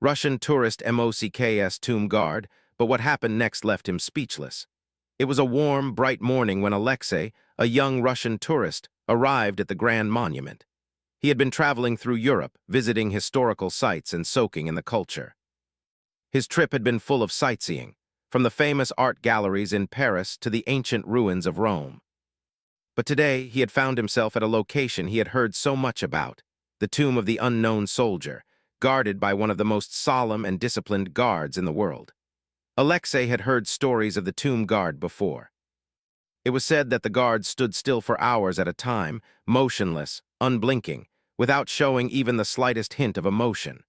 Russian tourist MOCKS tomb guard, but what happened next left him speechless. It was a warm, bright morning when Alexei, a young Russian tourist, arrived at the Grand Monument. He had been traveling through Europe, visiting historical sites and soaking in the culture. His trip had been full of sightseeing, from the famous art galleries in Paris to the ancient ruins of Rome. But today, he had found himself at a location he had heard so much about, the tomb of the unknown soldier, guarded by one of the most solemn and disciplined guards in the world. Alexei had heard stories of the tomb guard before. It was said that the guards stood still for hours at a time, motionless, unblinking, without showing even the slightest hint of emotion.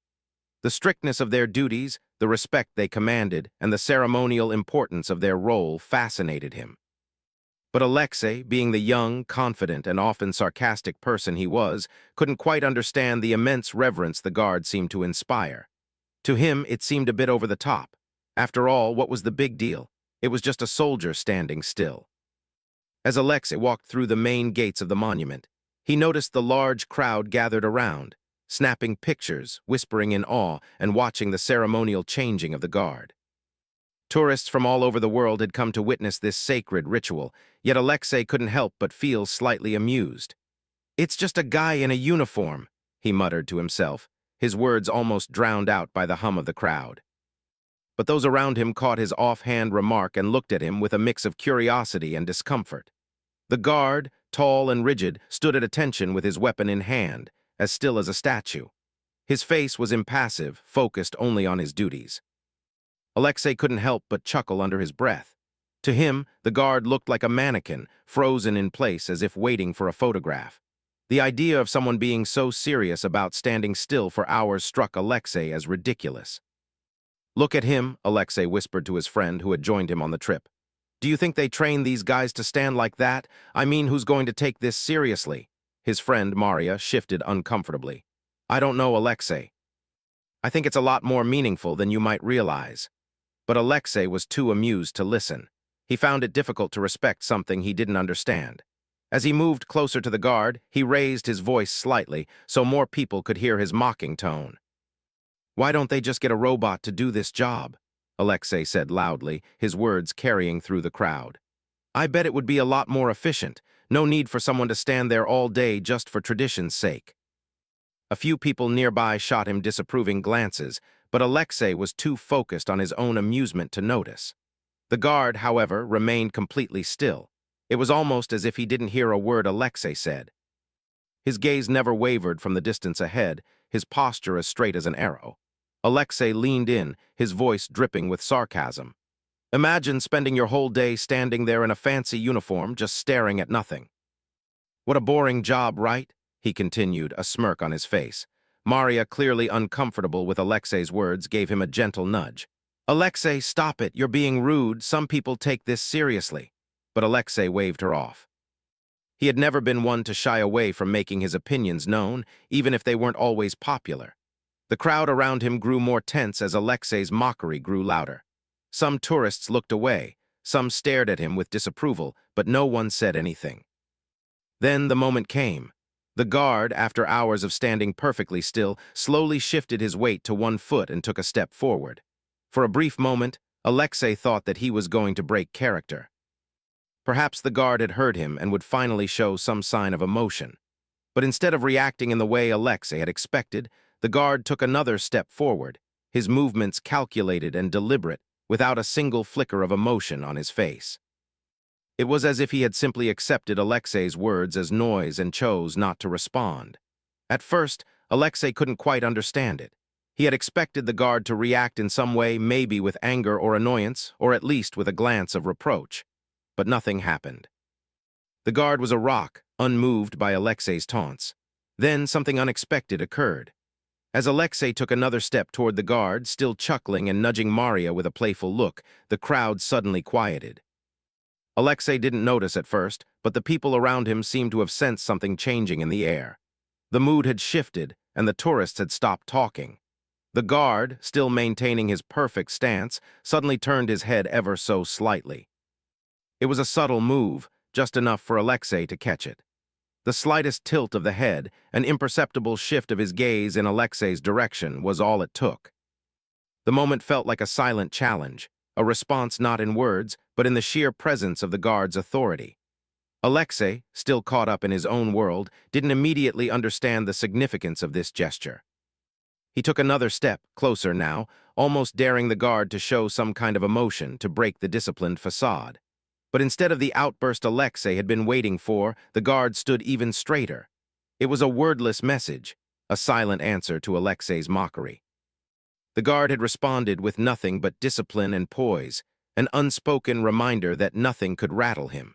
The strictness of their duties, the respect they commanded, and the ceremonial importance of their role fascinated him. But Alexei, being the young, confident, and often sarcastic person he was, couldn't quite understand the immense reverence the guard seemed to inspire. To him, it seemed a bit over the top. After all, what was the big deal? It was just a soldier standing still. As Alexei walked through the main gates of the monument, he noticed the large crowd gathered around, snapping pictures, whispering in awe, and watching the ceremonial changing of the guard. Tourists from all over the world had come to witness this sacred ritual, yet Alexei couldn't help but feel slightly amused. "It's just a guy in a uniform," he muttered to himself, his words almost drowned out by the hum of the crowd. But those around him caught his offhand remark and looked at him with a mix of curiosity and discomfort. The guard, tall and rigid, stood at attention with his weapon in hand, as still as a statue. His face was impassive, focused only on his duties. Alexei couldn't help but chuckle under his breath. To him, the guard looked like a mannequin, frozen in place as if waiting for a photograph. The idea of someone being so serious about standing still for hours struck Alexei as ridiculous. "Look at him," Alexei whispered to his friend who had joined him on the trip. "Do you think they train these guys to stand like that? I mean, who's going to take this seriously?" His friend, Maria, shifted uncomfortably. "I don't know, Alexei. I think it's a lot more meaningful than you might realize." But Alexei was too amused to listen. He found it difficult to respect something he didn't understand. As he moved closer to the guard, he raised his voice slightly so more people could hear his mocking tone. "Why don't they just get a robot to do this job?" Alexei said loudly, his words carrying through the crowd. "I bet it would be a lot more efficient. No need for someone to stand there all day just for tradition's sake." A few people nearby shot him disapproving glances, but Alexei was too focused on his own amusement to notice. The guard, however, remained completely still. It was almost as if he didn't hear a word Alexei said. His gaze never wavered from the distance ahead, his posture as straight as an arrow. Alexei leaned in, his voice dripping with sarcasm. "Imagine spending your whole day standing there in a fancy uniform, just staring at nothing." "What a boring job, right?" he continued, a smirk on his face. Maria, clearly uncomfortable with Alexei's words, gave him a gentle nudge. "Alexei, stop it, you're being rude, some people take this seriously." But Alexei waved her off. He had never been one to shy away from making his opinions known, even if they weren't always popular. The crowd around him grew more tense as Alexei's mockery grew louder. Some tourists looked away, some stared at him with disapproval, but no one said anything. Then the moment came. The guard, after hours of standing perfectly still, slowly shifted his weight to one foot and took a step forward. For a brief moment, Alexei thought that he was going to break character. Perhaps the guard had heard him and would finally show some sign of emotion. But instead of reacting in the way Alexei had expected, the guard took another step forward, his movements calculated and deliberate, without a single flicker of emotion on his face. It was as if he had simply accepted Alexei's words as noise and chose not to respond. At first, Alexei couldn't quite understand it. He had expected the guard to react in some way, maybe with anger or annoyance, or at least with a glance of reproach. But nothing happened. The guard was a rock, unmoved by Alexei's taunts. Then something unexpected occurred. As Alexei took another step toward the guard, still chuckling and nudging Maria with a playful look, the crowd suddenly quieted. Alexei didn't notice at first, but the people around him seemed to have sensed something changing in the air. The mood had shifted, and the tourists had stopped talking. The guard, still maintaining his perfect stance, suddenly turned his head ever so slightly. It was a subtle move, just enough for Alexei to catch it. The slightest tilt of the head, an imperceptible shift of his gaze in Alexei's direction, was all it took. The moment felt like a silent challenge, a response not in words, but in the sheer presence of the guard's authority. Alexei, still caught up in his own world, didn't immediately understand the significance of this gesture. He took another step, closer now, almost daring the guard to show some kind of emotion to break the disciplined facade. But instead of the outburst Alexei had been waiting for, the guard stood even straighter. It was a wordless message, a silent answer to Alexei's mockery. The guard had responded with nothing but discipline and poise, an unspoken reminder that nothing could rattle him.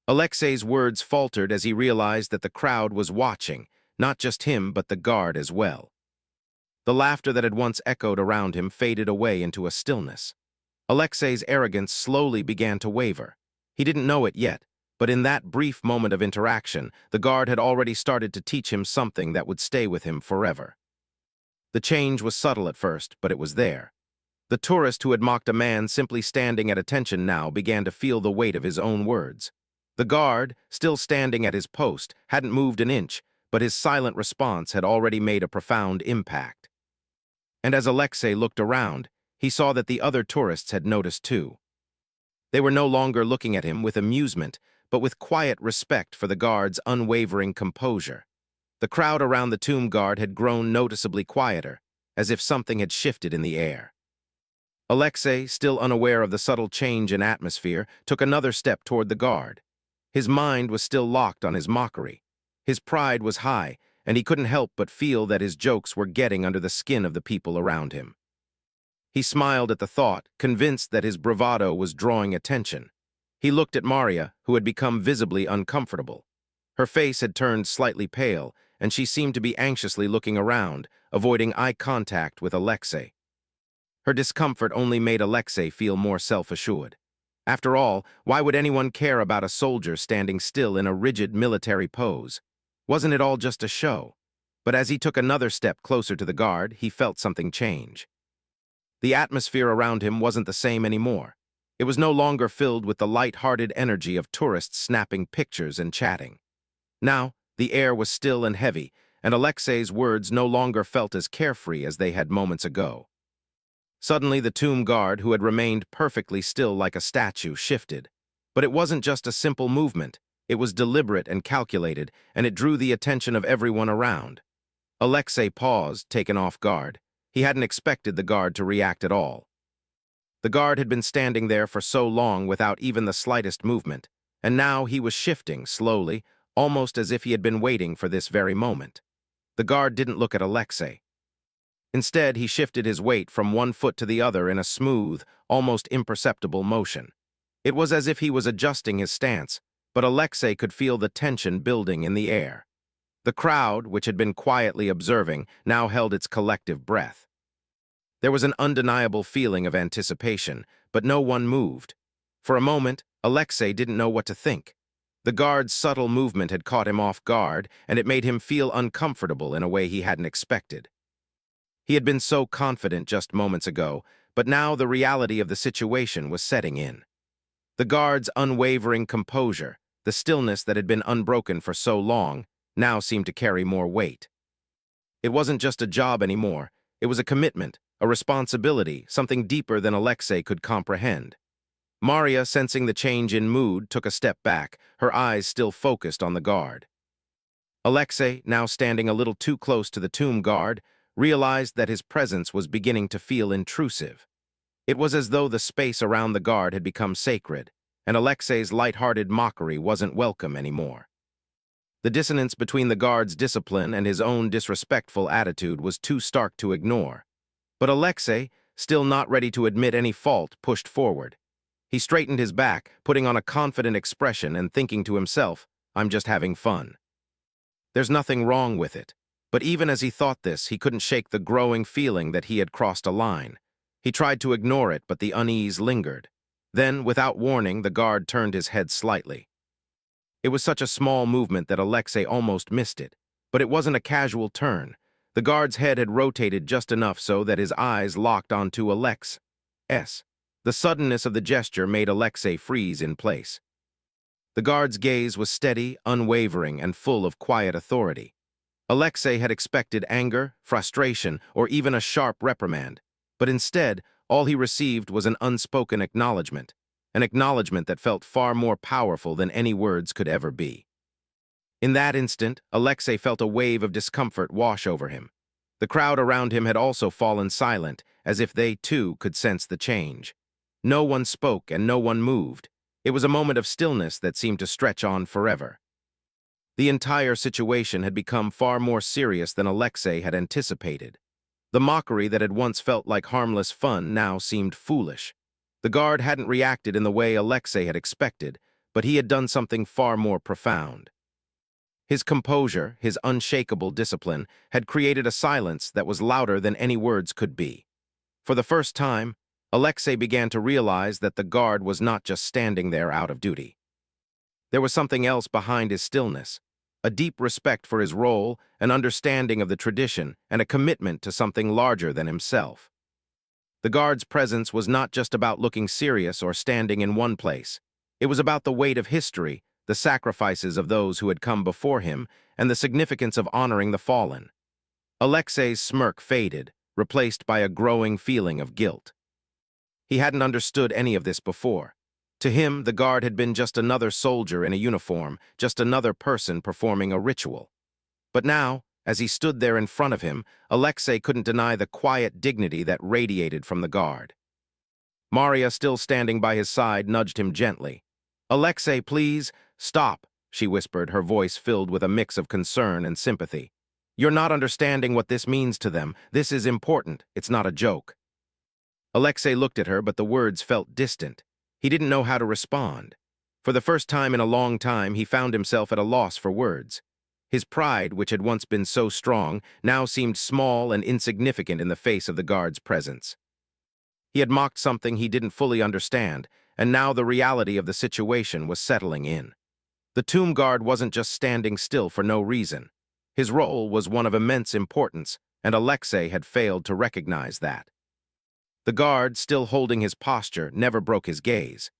Alexei's words faltered as he realized that the crowd was watching, not just him but the guard as well. The laughter that had once echoed around him faded away into a stillness. Alexei's arrogance slowly began to waver. He didn't know it yet, but in that brief moment of interaction, the guard had already started to teach him something that would stay with him forever. The change was subtle at first, but it was there. The tourist who had mocked a man simply standing at attention now began to feel the weight of his own words. The guard, still standing at his post, hadn't moved an inch, but his silent response had already made a profound impact. And as Alexei looked around, he saw that the other tourists had noticed too. They were no longer looking at him with amusement, but with quiet respect for the guard's unwavering composure. The crowd around the tomb guard had grown noticeably quieter, as if something had shifted in the air. Alexei, still unaware of the subtle change in atmosphere, took another step toward the guard. His mind was still locked on his mockery. His pride was high, and he couldn't help but feel that his jokes were getting under the skin of the people around him. He smiled at the thought, convinced that his bravado was drawing attention. He looked at Maria, who had become visibly uncomfortable. Her face had turned slightly pale, and she seemed to be anxiously looking around, avoiding eye contact with Alexei. Her discomfort only made Alexei feel more self-assured. After all, why would anyone care about a soldier standing still in a rigid military pose? Wasn't it all just a show? But as he took another step closer to the guard, he felt something change. The atmosphere around him wasn't the same anymore. It was no longer filled with the light-hearted energy of tourists snapping pictures and chatting. Now, the air was still and heavy, and Alexei's words no longer felt as carefree as they had moments ago. Suddenly, the tomb guard, who had remained perfectly still like a statue, shifted. But it wasn't just a simple movement. It was deliberate and calculated, and it drew the attention of everyone around. Alexei paused, taken off guard. He hadn't expected the guard to react at all. The guard had been standing there for so long without even the slightest movement, and now he was shifting slowly, almost as if he had been waiting for this very moment. The guard didn't look at Alexei. Instead, he shifted his weight from one foot to the other in a smooth, almost imperceptible motion. It was as if he was adjusting his stance, but Alexei could feel the tension building in the air. The crowd, which had been quietly observing, now held its collective breath. There was an undeniable feeling of anticipation, but no one moved. For a moment, Alexei didn't know what to think. The guard's subtle movement had caught him off guard, and it made him feel uncomfortable in a way he hadn't expected. He had been so confident just moments ago, but now the reality of the situation was setting in. The guard's unwavering composure, the stillness that had been unbroken for so long, now seemed to carry more weight. It wasn't just a job anymore. It was a commitment, a responsibility, something deeper than Alexei could comprehend. Maria, sensing the change in mood, took a step back, her eyes still focused on the guard. Alexei, now standing a little too close to the tomb guard, realized that his presence was beginning to feel intrusive. It was as though the space around the guard had become sacred, and Alexei's light-hearted mockery wasn't welcome anymore. The dissonance between the guard's discipline and his own disrespectful attitude was too stark to ignore. But Alexei, still not ready to admit any fault, pushed forward. He straightened his back, putting on a confident expression and thinking to himself, "I'm just having fun. There's nothing wrong with it." But even as he thought this, he couldn't shake the growing feeling that he had crossed a line. He tried to ignore it, but the unease lingered. Then, without warning, the guard turned his head slightly. It was such a small movement that Alexei almost missed it. But it wasn't a casual turn. The guard's head had rotated just enough so that his eyes locked onto Alexei's. The suddenness of the gesture made Alexei freeze in place. The guard's gaze was steady, unwavering, and full of quiet authority. Alexei had expected anger, frustration, or even a sharp reprimand. But instead, all he received was an unspoken acknowledgement, an acknowledgement that felt far more powerful than any words could ever be. In that instant, Alexei felt a wave of discomfort wash over him. The crowd around him had also fallen silent, as if they, too, could sense the change. No one spoke and no one moved. It was a moment of stillness that seemed to stretch on forever. The entire situation had become far more serious than Alexei had anticipated. The mockery that had once felt like harmless fun now seemed foolish. The guard hadn't reacted in the way Alexei had expected, but he had done something far more profound. His composure, his unshakable discipline, had created a silence that was louder than any words could be. For the first time, Alexei began to realize that the guard was not just standing there out of duty. There was something else behind his stillness, a deep respect for his role, an understanding of the tradition, and a commitment to something larger than himself. The guard's presence was not just about looking serious or standing in one place. It was about the weight of history, the sacrifices of those who had come before him, and the significance of honoring the fallen. Alexei's smirk faded, replaced by a growing feeling of guilt. He hadn't understood any of this before. To him, the guard had been just another soldier in a uniform, just another person performing a ritual. But now, as he stood there in front of him, Alexei couldn't deny the quiet dignity that radiated from the guard. Maria, still standing by his side, nudged him gently. "Alexei, please, stop," she whispered, her voice filled with a mix of concern and sympathy. "You're not understanding what this means to them. This is important. It's not a joke." Alexei looked at her, but the words felt distant. He didn't know how to respond. For the first time in a long time, he found himself at a loss for words. His pride, which had once been so strong, now seemed small and insignificant in the face of the guard's presence. He had mocked something he didn't fully understand, and now the reality of the situation was settling in. The tomb guard wasn't just standing still for no reason. His role was one of immense importance, and Alexei had failed to recognize that. The guard, still holding his posture, never broke his gaze.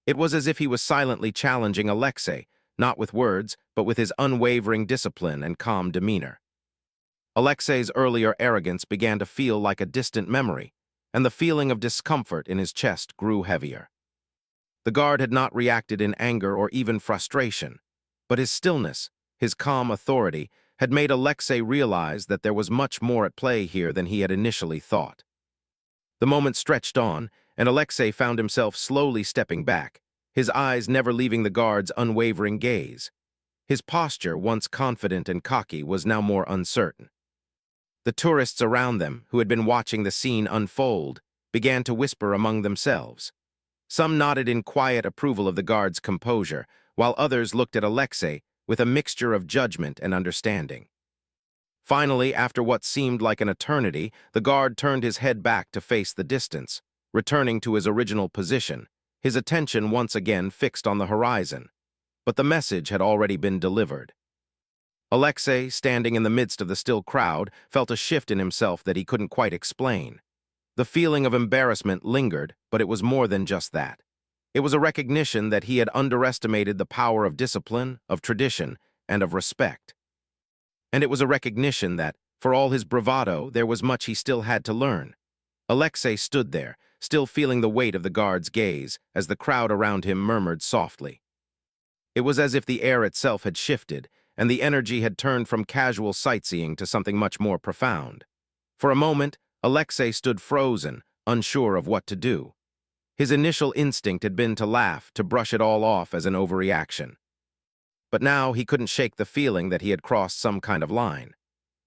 It was as if he was silently challenging Alexei, not with words, but with his unwavering discipline and calm demeanor. Alexei's earlier arrogance began to feel like a distant memory, and the feeling of discomfort in his chest grew heavier. The guard had not reacted in anger or even frustration, but his stillness, his calm authority, had made Alexei realize that there was much more at play here than he had initially thought. The moment stretched on, and Alexei found himself slowly stepping back, his eyes never leaving the guard's unwavering gaze. His posture, once confident and cocky, was now more uncertain. The tourists around them, who had been watching the scene unfold, began to whisper among themselves. Some nodded in quiet approval of the guard's composure, while others looked at Alexei with a mixture of judgment and understanding. Finally, after what seemed like an eternity, the guard turned his head back to face the distance, returning to his original position, his attention once again fixed on the horizon. But the message had already been delivered. Alexei, standing in the midst of the still crowd, felt a shift in himself that he couldn't quite explain. The feeling of embarrassment lingered, but it was more than just that. It was a recognition that he had underestimated the power of discipline, of tradition, and of respect. And it was a recognition that, for all his bravado, there was much he still had to learn. Alexei stood there, still feeling the weight of the guard's gaze, as the crowd around him murmured softly. It was as if the air itself had shifted, and the energy had turned from casual sightseeing to something much more profound. For a moment, Alexei stood frozen, unsure of what to do. His initial instinct had been to laugh, to brush it all off as an overreaction. But now he couldn't shake the feeling that he had crossed some kind of line.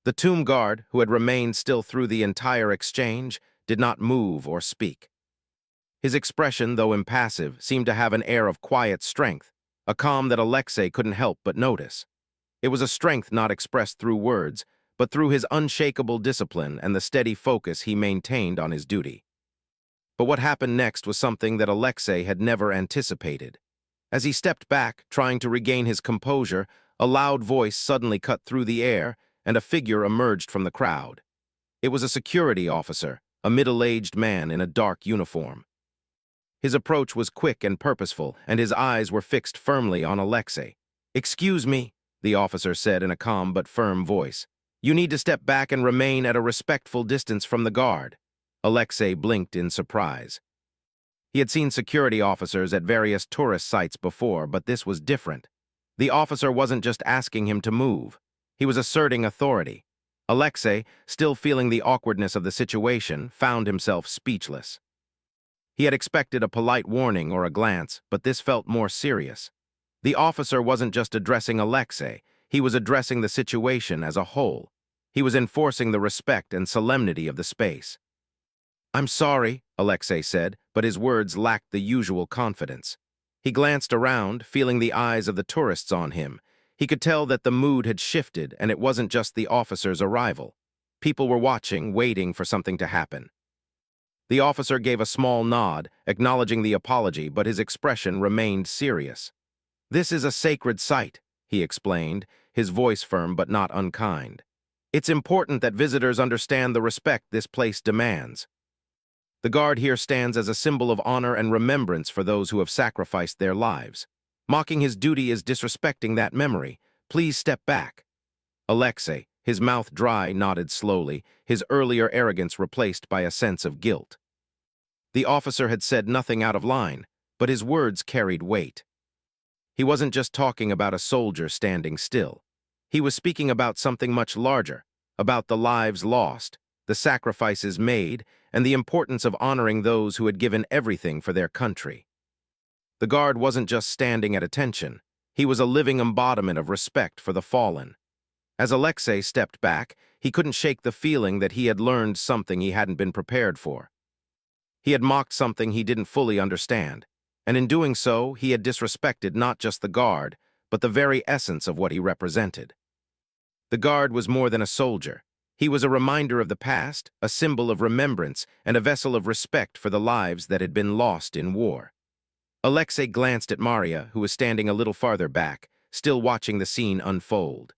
The tomb guard, who had remained still through the entire exchange, did not move or speak. His expression, though impassive, seemed to have an air of quiet strength, a calm that Alexei couldn't help but notice. It was a strength not expressed through words, but through his unshakable discipline and the steady focus he maintained on his duty. But what happened next was something that Alexei had never anticipated. As he stepped back, trying to regain his composure, a loud voice suddenly cut through the air, and a figure emerged from the crowd. It was a security officer, a middle-aged man in a dark uniform. His approach was quick and purposeful, and his eyes were fixed firmly on Alexei. "Excuse me," the officer said in a calm but firm voice. "You need to step back and remain at a respectful distance from the guard." Alexei blinked in surprise. He had seen security officers at various tourist sites before, but this was different. The officer wasn't just asking him to move. He was asserting authority. Alexei, still feeling the awkwardness of the situation, found himself speechless. He had expected a polite warning or a glance, but this felt more serious. The officer wasn't just addressing Alexei, he was addressing the situation as a whole. He was enforcing the respect and solemnity of the space. "I'm sorry," Alexei said, but his words lacked the usual confidence. He glanced around, feeling the eyes of the tourists on him. He could tell that the mood had shifted, and it wasn't just the officer's arrival. People were watching, waiting for something to happen. The officer gave a small nod, acknowledging the apology, but his expression remained serious. "This is a sacred site," he explained, his voice firm but not unkind. "It's important that visitors understand the respect this place demands. The guard here stands as a symbol of honor and remembrance for those who have sacrificed their lives. Mocking his duty is disrespecting that memory. Please step back." Alexei, his mouth dry, nodded slowly, his earlier arrogance replaced by a sense of guilt. The officer had said nothing out of line, but his words carried weight. He wasn't just talking about a soldier standing still. He was speaking about something much larger, about the lives lost, the sacrifices made, and the importance of honoring those who had given everything for their country. The guard wasn't just standing at attention. He was a living embodiment of respect for the fallen. As Alexei stepped back, he couldn't shake the feeling that he had learned something he hadn't been prepared for. He had mocked something he didn't fully understand, and in doing so, he had disrespected not just the guard, but the very essence of what he represented. The guard was more than a soldier. He was a reminder of the past, a symbol of remembrance, and a vessel of respect for the lives that had been lost in war. Alexei glanced at Maria, who was standing a little farther back, still watching the scene unfold.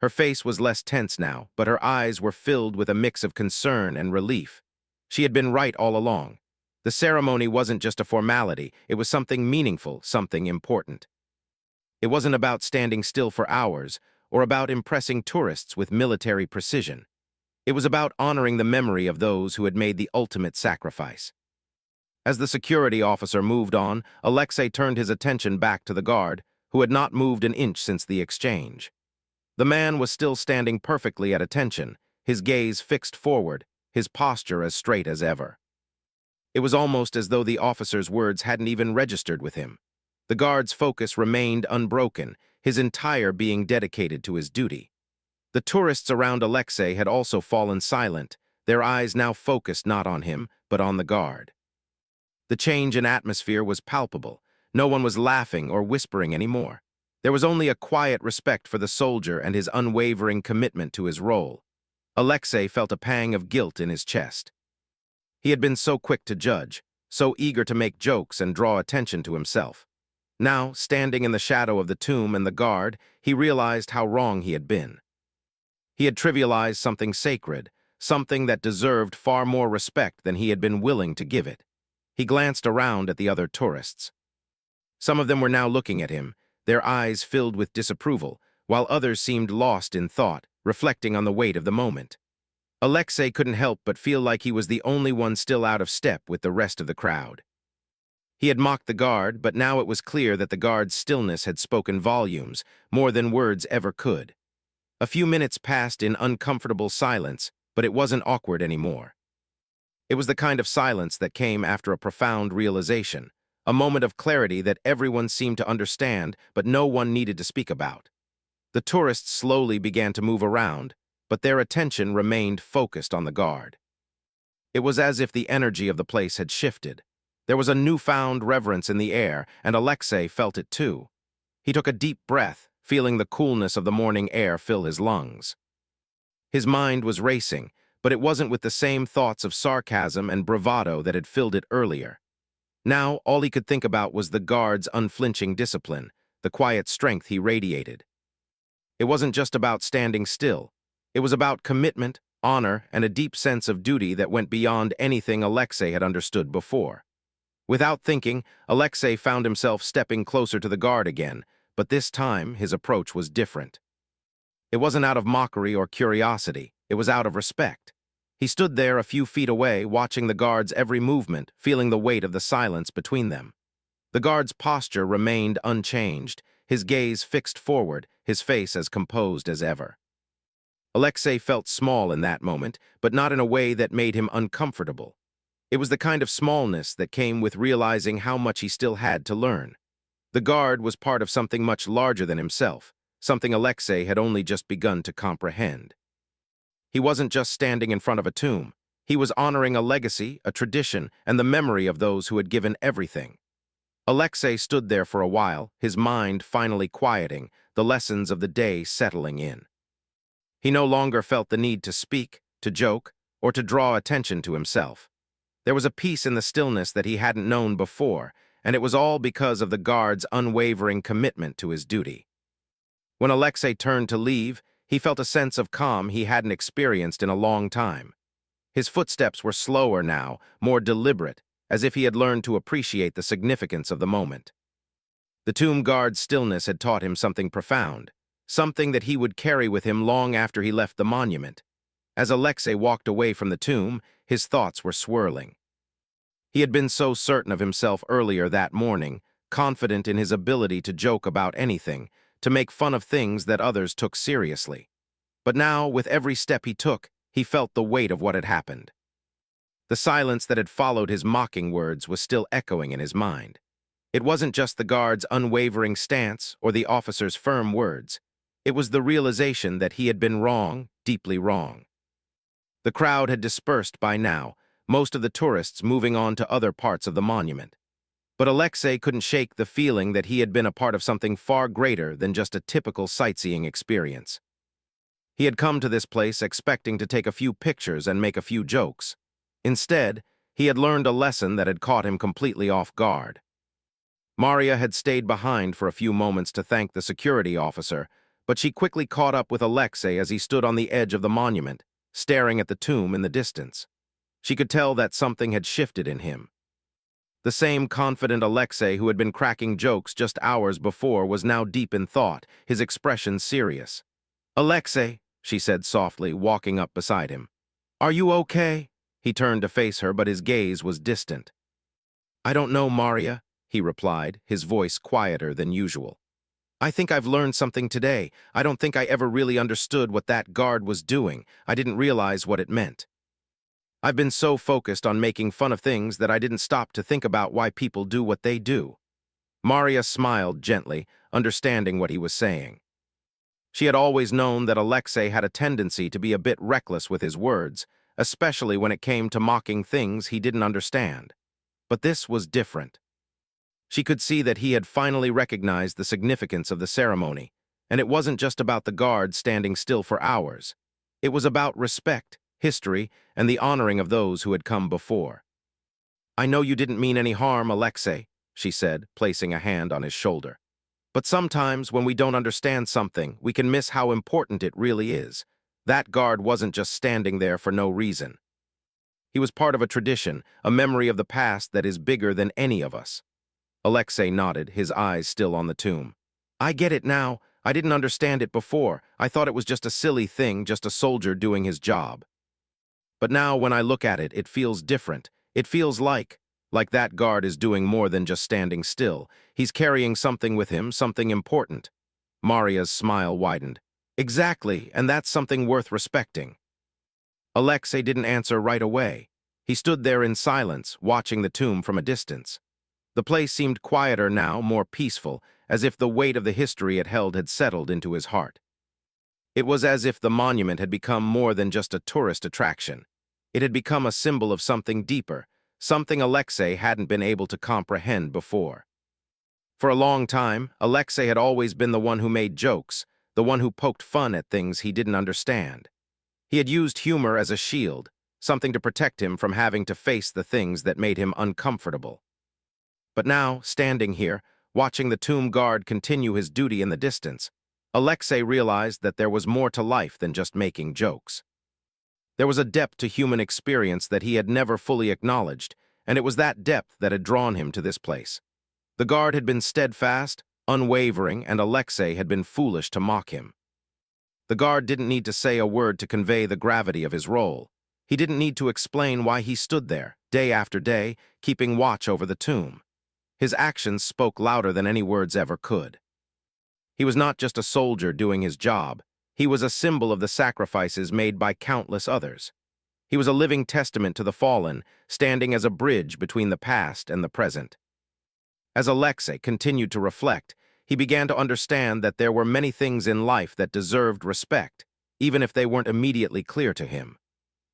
Her face was less tense now, but her eyes were filled with a mix of concern and relief. She had been right all along. The ceremony wasn't just a formality, it was something meaningful, something important. It wasn't about standing still for hours, or about impressing tourists with military precision. It was about honoring the memory of those who had made the ultimate sacrifice. As the security officer moved on, Alexei turned his attention back to the guard, who had not moved an inch since the exchange. The man was still standing perfectly at attention, his gaze fixed forward, his posture as straight as ever. It was almost as though the officer's words hadn't even registered with him. The guard's focus remained unbroken, his entire being dedicated to his duty. The tourists around Alexei had also fallen silent, their eyes now focused not on him, but on the guard. The change in atmosphere was palpable. No one was laughing or whispering anymore. There was only a quiet respect for the soldier and his unwavering commitment to his role. Alexei felt a pang of guilt in his chest. He had been so quick to judge, so eager to make jokes and draw attention to himself. Now, standing in the shadow of the tomb and the guard, he realized how wrong he had been. He had trivialized something sacred, something that deserved far more respect than he had been willing to give it. He glanced around at the other tourists. Some of them were now looking at him, their eyes filled with disapproval, while others seemed lost in thought, reflecting on the weight of the moment. Alexei couldn't help but feel like he was the only one still out of step with the rest of the crowd. He had mocked the guard, but now it was clear that the guard's stillness had spoken volumes, more than words ever could. A few minutes passed in uncomfortable silence, but it wasn't awkward anymore. It was the kind of silence that came after a profound realization, a moment of clarity that everyone seemed to understand, but no one needed to speak about. The tourists slowly began to move around, but their attention remained focused on the guard. It was as if the energy of the place had shifted. There was a newfound reverence in the air, and Alexei felt it too. He took a deep breath, feeling the coolness of the morning air fill his lungs. His mind was racing, but it wasn't with the same thoughts of sarcasm and bravado that had filled it earlier. Now, all he could think about was the guard's unflinching discipline, the quiet strength he radiated. It wasn't just about standing still. It was about commitment, honor, and a deep sense of duty that went beyond anything Alexei had understood before. Without thinking, Alexei found himself stepping closer to the guard again, but this time his approach was different. It wasn't out of mockery or curiosity, it was out of respect. He stood there a few feet away, watching the guard's every movement, feeling the weight of the silence between them. The guard's posture remained unchanged, his gaze fixed forward, his face as composed as ever. Alexei felt small in that moment, but not in a way that made him uncomfortable. It was the kind of smallness that came with realizing how much he still had to learn. The guard was part of something much larger than himself, something Alexei had only just begun to comprehend. He wasn't just standing in front of a tomb. He was honoring a legacy, a tradition, and the memory of those who had given everything. Alexei stood there for a while, his mind finally quieting, the lessons of the day settling in. He no longer felt the need to speak, to joke, or to draw attention to himself. There was a peace in the stillness that he hadn't known before, and it was all because of the guard's unwavering commitment to his duty. When Alexei turned to leave, he felt a sense of calm he hadn't experienced in a long time. His footsteps were slower now, more deliberate, as if he had learned to appreciate the significance of the moment. The tomb guard's stillness had taught him something profound, something that he would carry with him long after he left the monument. As Alexei walked away from the tomb, his thoughts were swirling. He had been so certain of himself earlier that morning, confident in his ability to joke about anything, to make fun of things that others took seriously. But now, with every step he took, he felt the weight of what had happened. The silence that had followed his mocking words was still echoing in his mind. It wasn't just the guard's unwavering stance or the officer's firm words. It was the realization that he had been wrong, deeply wrong. The crowd had dispersed by now, most of the tourists moving on to other parts of the monument. But Alexei couldn't shake the feeling that he had been a part of something far greater than just a typical sightseeing experience. He had come to this place expecting to take a few pictures and make a few jokes. Instead, he had learned a lesson that had caught him completely off guard. Maria had stayed behind for a few moments to thank the security officer, but she quickly caught up with Alexei as he stood on the edge of the monument, staring at the tomb in the distance. She could tell that something had shifted in him. The same confident Alexei who had been cracking jokes just hours before was now deep in thought, his expression serious. "Alexei," she said softly, walking up beside him. "Are you okay?" He turned to face her, but his gaze was distant. "I don't know, Maria," he replied, his voice quieter than usual. "I think I've learned something today. I don't think I ever really understood what that guard was doing. I didn't realize what it meant. I've been so focused on making fun of things that I didn't stop to think about why people do what they do." Maria smiled gently, understanding what he was saying. She had always known that Alexei had a tendency to be a bit reckless with his words, especially when it came to mocking things he didn't understand. But this was different. She could see that he had finally recognized the significance of the ceremony, and it wasn't just about the guard standing still for hours. It was about respect, history, and the honoring of those who had come before. "I know you didn't mean any harm, Alexei," she said, placing a hand on his shoulder. "But sometimes when we don't understand something, we can miss how important it really is. That guard wasn't just standing there for no reason. He was part of a tradition, a memory of the past that is bigger than any of us." Alexei nodded, his eyes still on the tomb. "I get it now. I didn't understand it before. I thought it was just a silly thing, just a soldier doing his job. But now when I look at it, it feels different. It feels like that guard is doing more than just standing still. He's carrying something with him, something important." Maria's smile widened. "Exactly, and that's something worth respecting." Alexei didn't answer right away. He stood there in silence, watching the tomb from a distance. The place seemed quieter now, more peaceful, as if the weight of the history it held had settled into his heart. It was as if the monument had become more than just a tourist attraction. It had become a symbol of something deeper, something Alexei hadn't been able to comprehend before. For a long time, Alexei had always been the one who made jokes, the one who poked fun at things he didn't understand. He had used humor as a shield, something to protect him from having to face the things that made him uncomfortable. But now, standing here, watching the tomb guard continue his duty in the distance, Alexei realized that there was more to life than just making jokes. There was a depth to human experience that he had never fully acknowledged, and it was that depth that had drawn him to this place. The guard had been steadfast, unwavering, and Alexei had been foolish to mock him. The guard didn't need to say a word to convey the gravity of his role. He didn't need to explain why he stood there, day after day, keeping watch over the tomb. His actions spoke louder than any words ever could. He was not just a soldier doing his job. He was a symbol of the sacrifices made by countless others. He was a living testament to the fallen, standing as a bridge between the past and the present. As Alexei continued to reflect, he began to understand that there were many things in life that deserved respect, even if they weren't immediately clear to him.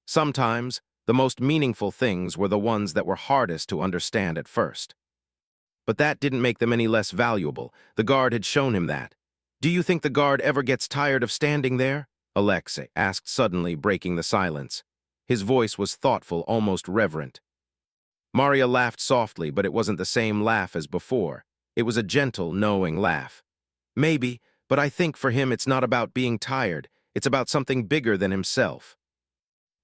Sometimes, the most meaningful things were the ones that were hardest to understand at first. But that didn't make them any less valuable. The guard had shown him that. "Do you think the guard ever gets tired of standing there?" Alexei asked suddenly, breaking the silence. His voice was thoughtful, almost reverent. Maria laughed softly, but it wasn't the same laugh as before. It was a gentle, knowing laugh. "Maybe, but I think for him it's not about being tired. It's about something bigger than himself.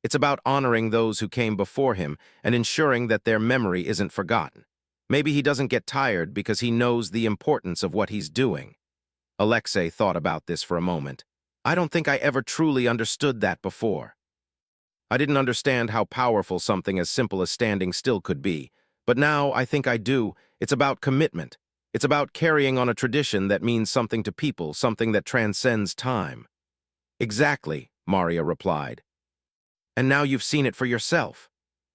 It's about honoring those who came before him and ensuring that their memory isn't forgotten. Maybe he doesn't get tired because he knows the importance of what he's doing." Alexei thought about this for a moment. "I don't think I ever truly understood that before. I didn't understand how powerful something as simple as standing still could be. But now I think I do. It's about commitment. It's about carrying on a tradition that means something to people, something that transcends time." "Exactly," Maria replied. "And now you've seen it for yourself."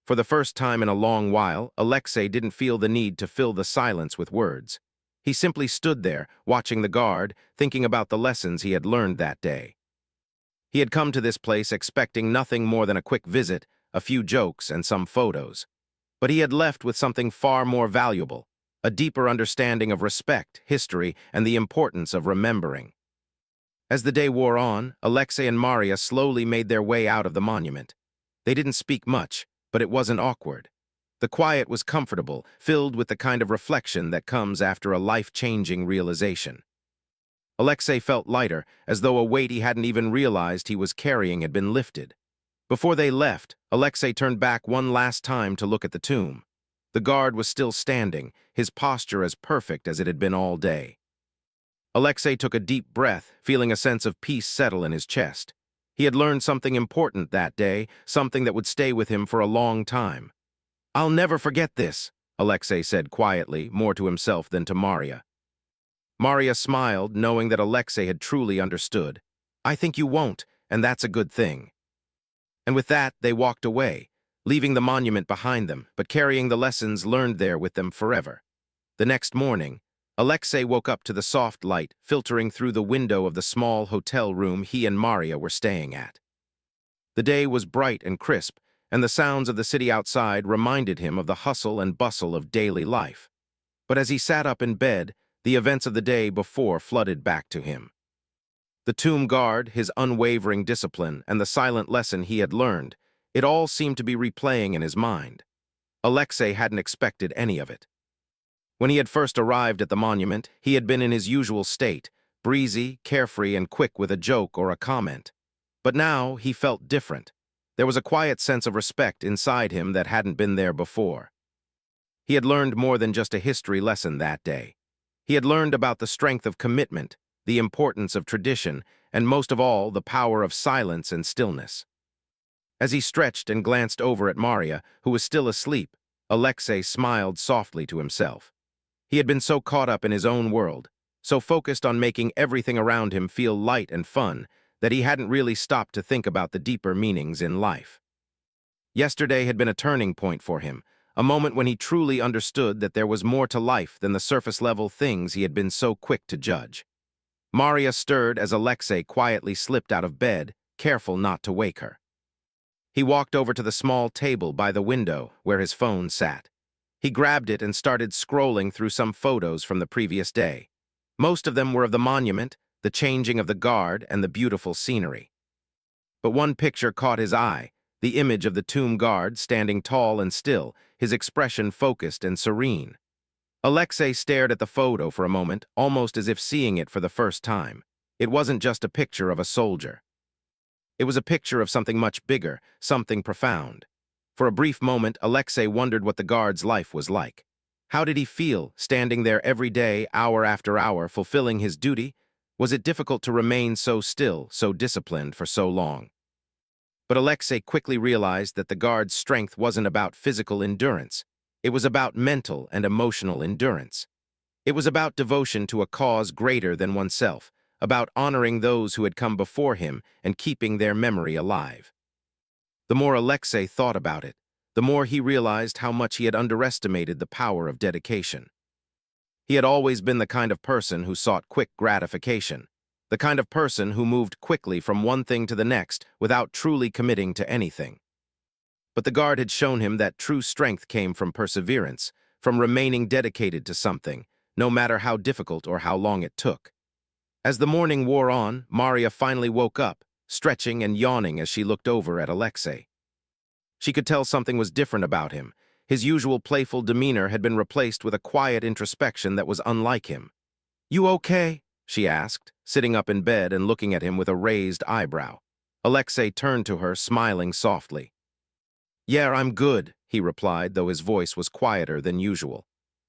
For the first time in a long while, Alexei didn't feel the need to fill the silence with words. He simply stood there, watching the guard, thinking about the lessons he had learned that day. He had come to this place expecting nothing more than a quick visit, a few jokes, and some photos. But he had left with something far more valuable, a deeper understanding of respect, history, and the importance of remembering. As the day wore on, Alexei and Maria slowly made their way out of the monument. They didn't speak much, but it wasn't awkward. The quiet was comfortable, filled with the kind of reflection that comes after a life-changing realization. Alexei felt lighter, as though a weight he hadn't even realized he was carrying had been lifted. Before they left, Alexei turned back one last time to look at the tomb. The guard was still standing, his posture as perfect as it had been all day. Alexei took a deep breath, feeling a sense of peace settle in his chest. He had learned something important that day, something that would stay with him for a long time. "I'll never forget this," Alexei said quietly, more to himself than to Maria. Maria smiled, knowing that Alexei had truly understood. "I think you won't, and that's a good thing." And with that, they walked away, leaving the monument behind them, but carrying the lessons learned there with them forever. The next morning, Alexei woke up to the soft light filtering through the window of the small hotel room he and Maria were staying at. The day was bright and crisp, and the sounds of the city outside reminded him of the hustle and bustle of daily life. But as he sat up in bed, the events of the day before flooded back to him. The tomb guard, his unwavering discipline, and the silent lesson he had learned, it all seemed to be replaying in his mind. Alexei hadn't expected any of it. When he had first arrived at the monument, he had been in his usual state, breezy, carefree, and quick with a joke or a comment. But now he felt different. There was a quiet sense of respect inside him that hadn't been there before. He had learned more than just a history lesson that day. He had learned about the strength of commitment, the importance of tradition, and most of all, the power of silence and stillness. As he stretched and glanced over at Maria, who was still asleep, Alexei smiled softly to himself. He had been so caught up in his own world, so focused on making everything around him feel light and fun, that he hadn't really stopped to think about the deeper meanings in life. Yesterday had been a turning point for him, a moment when he truly understood that there was more to life than the surface-level things he had been so quick to judge. Maria stirred as Alexei quietly slipped out of bed, careful not to wake her. He walked over to the small table by the window where his phone sat. He grabbed it and started scrolling through some photos from the previous day. Most of them were of the monument, the changing of the guard, and the beautiful scenery. But one picture caught his eye, the image of the tomb guard standing tall and still, his expression focused and serene. Alexei stared at the photo for a moment, almost as if seeing it for the first time. It wasn't just a picture of a soldier. It was a picture of something much bigger, something profound. For a brief moment, Alexei wondered what the guard's life was like. How did he feel, standing there every day, hour after hour, fulfilling his duty? Was it difficult to remain so still, so disciplined for so long? But Alexei quickly realized that the guard's strength wasn't about physical endurance. It was about mental and emotional endurance. It was about devotion to a cause greater than oneself, about honoring those who had come before him and keeping their memory alive. The more Alexei thought about it, the more he realized how much he had underestimated the power of dedication. He had always been the kind of person who sought quick gratification, the kind of person who moved quickly from one thing to the next without truly committing to anything. But the guard had shown him that true strength came from perseverance, from remaining dedicated to something, no matter how difficult or how long it took. As the morning wore on, Maria finally woke up, stretching and yawning as she looked over at Alexei. She could tell something was different about him. His usual playful demeanor had been replaced with a quiet introspection that was unlike him. "You okay?" she asked, sitting up in bed and looking at him with a raised eyebrow. Alexei turned to her, smiling softly. "Yeah, I'm good," he replied, though his voice was quieter than usual.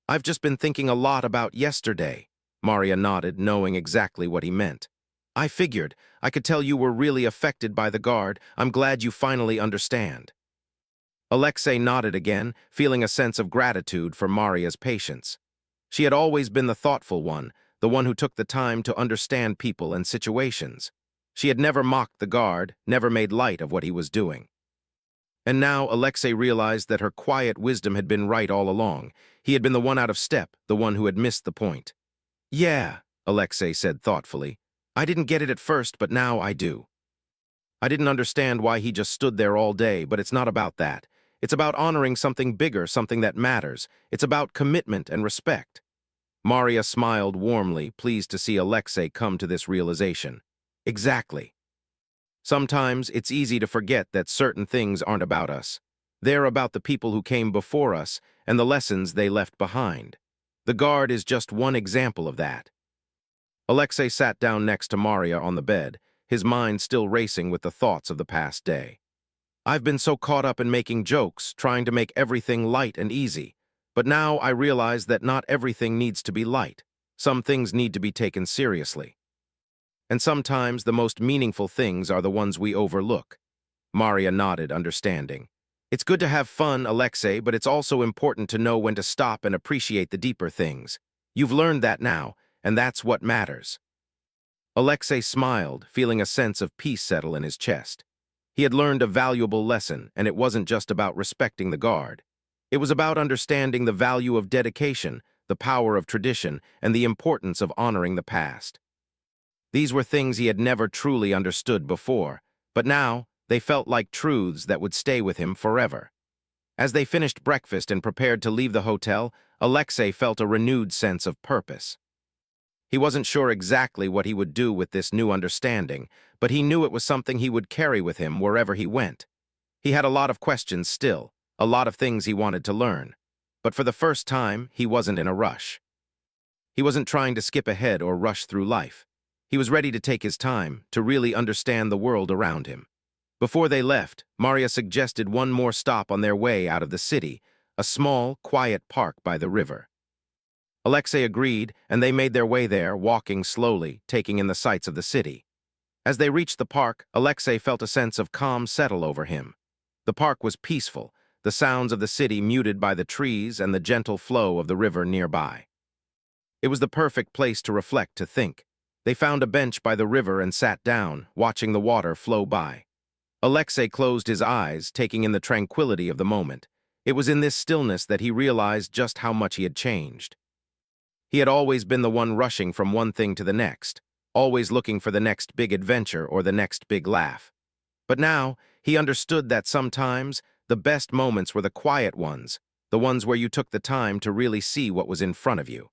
"I've just been thinking a lot about yesterday." Maria nodded, knowing exactly what he meant. "I figured. I could tell you were really affected by the guard. I'm glad you finally understand." Alexei nodded again, feeling a sense of gratitude for Maria's patience. She had always been the thoughtful one, the one who took the time to understand people and situations. She had never mocked the guard, never made light of what he was doing. And now Alexei realized that her quiet wisdom had been right all along. He had been the one out of step, the one who had missed the point. "Yeah," Alexei said thoughtfully. "I didn't get it at first, but now I do. I didn't understand why he just stood there all day, but it's not about that. It's about honoring something bigger, something that matters. It's about commitment and respect." Maria smiled warmly, pleased to see Alexei come to this realization. Exactly. Sometimes it's easy to forget that certain things aren't about us. They're about the people who came before us and the lessons they left behind. The guard is just one example of that. Alexei sat down next to Maria on the bed, his mind still racing with the thoughts of the past day. "I've been so caught up in making jokes, trying to make everything light and easy. But now I realize that not everything needs to be light. Some things need to be taken seriously. And sometimes the most meaningful things are the ones we overlook." Maria nodded, understanding. "It's good to have fun, Alexei, but it's also important to know when to stop and appreciate the deeper things. You've learned that now, and that's what matters." Alexei smiled, feeling a sense of peace settle in his chest. He had learned a valuable lesson, and it wasn't just about respecting the guard. It was about understanding the value of dedication, the power of tradition, and the importance of honoring the past. These were things he had never truly understood before, but now they felt like truths that would stay with him forever. As they finished breakfast and prepared to leave the hotel, Alexei felt a renewed sense of purpose. He wasn't sure exactly what he would do with this new understanding, but he knew it was something he would carry with him wherever he went. He had a lot of questions still, a lot of things he wanted to learn. But for the first time, he wasn't in a rush. He wasn't trying to skip ahead or rush through life. He was ready to take his time, to really understand the world around him. Before they left, Maria suggested one more stop on their way out of the city, a small, quiet park by the river. Alexei agreed, and they made their way there, walking slowly, taking in the sights of the city. As they reached the park, Alexei felt a sense of calm settle over him. The park was peaceful, the sounds of the city muted by the trees and the gentle flow of the river nearby. It was the perfect place to reflect, to think. They found a bench by the river and sat down, watching the water flow by. Alexei closed his eyes, taking in the tranquility of the moment. It was in this stillness that he realized just how much he had changed. He had always been the one rushing from one thing to the next, always looking for the next big adventure or the next big laugh. But now, he understood that sometimes the best moments were the quiet ones, the ones where you took the time to really see what was in front of you.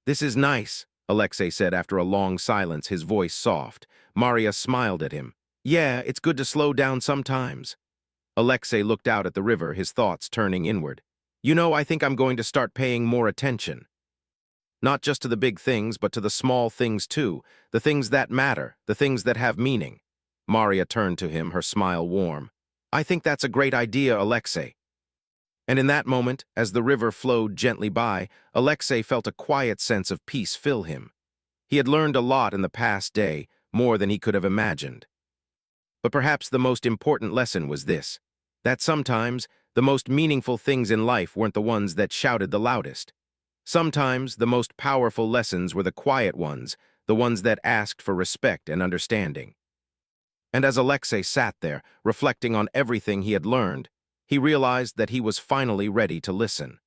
"This is nice," Alexei said after a long silence, his voice soft. Maria smiled at him. "Yeah, it's good to slow down sometimes." Alexei looked out at the river, his thoughts turning inward. "You know, I think I'm going to start paying more attention. Not just to the big things, but to the small things too, the things that matter, the things that have meaning." Maria turned to him, her smile warm. "I think that's a great idea, Alexei." And in that moment, as the river flowed gently by, Alexei felt a quiet sense of peace fill him. He had learned a lot in the past day, more than he could have imagined. But perhaps the most important lesson was this: that sometimes the most meaningful things in life weren't the ones that shouted the loudest. Sometimes the most powerful lessons were the quiet ones, the ones that asked for respect and understanding. And as Alexei sat there, reflecting on everything he had learned, he realized that he was finally ready to listen.